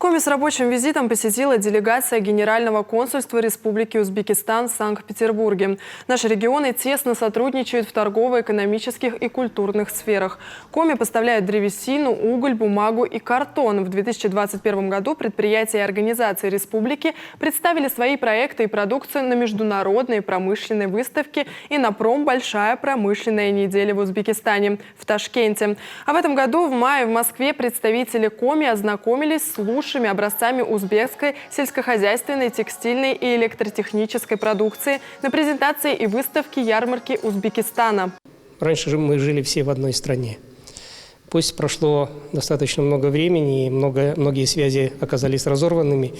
Коми с рабочим визитом посетила делегация Генерального консульства Республики Узбекистан в Санкт-Петербурге. Наши регионы тесно сотрудничают в торгово-экономических и культурных сферах. Коми поставляют древесину, уголь, бумагу и картон. В 2021 году предприятия и организации республики представили свои проекты и продукцию на международной промышленной выставке и на Большая промышленная неделя в Узбекистане в Ташкенте. А в этом году в мае в Москве представители Коми ознакомились с лучшими образцами узбекской сельскохозяйственной, текстильной и электротехнической продукции на презентации и выставке ярмарки Узбекистана. Раньше же мы жили все в одной стране. Пусть прошло достаточно много времени и многие связи оказались разорванными,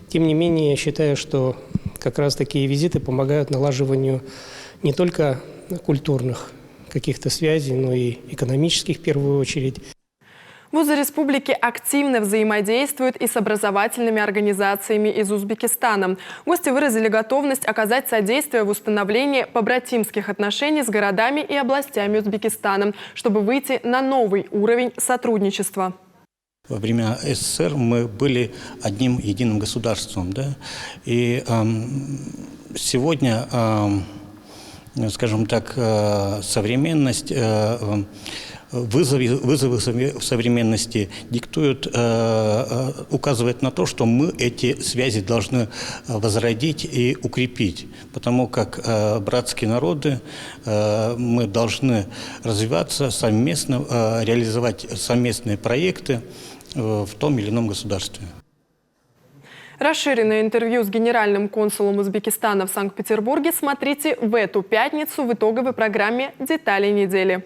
тем не менее, я считаю, что как раз такие визиты помогают налаживанию не только культурных каких-то связей, но и экономических в первую очередь. Вузы республики активно взаимодействуют и с образовательными организациями из Узбекистана. Гости выразили готовность оказать содействие в установлении побратимских отношений с городами и областями Узбекистана, чтобы выйти на новый уровень сотрудничества. Во время СССР мы были одним единым государством, да? И сегодня, скажем так, современность, вызовы в современности диктуют, указывают на то, что мы эти связи должны возродить и укрепить, потому как братские народы, мы должны развиваться совместно, реализовать совместные проекты в том или ином государстве. Расширенное интервью с генеральным консулом Узбекистана в Санкт-Петербурге смотрите в эту пятницу в итоговой программе «Детали недели».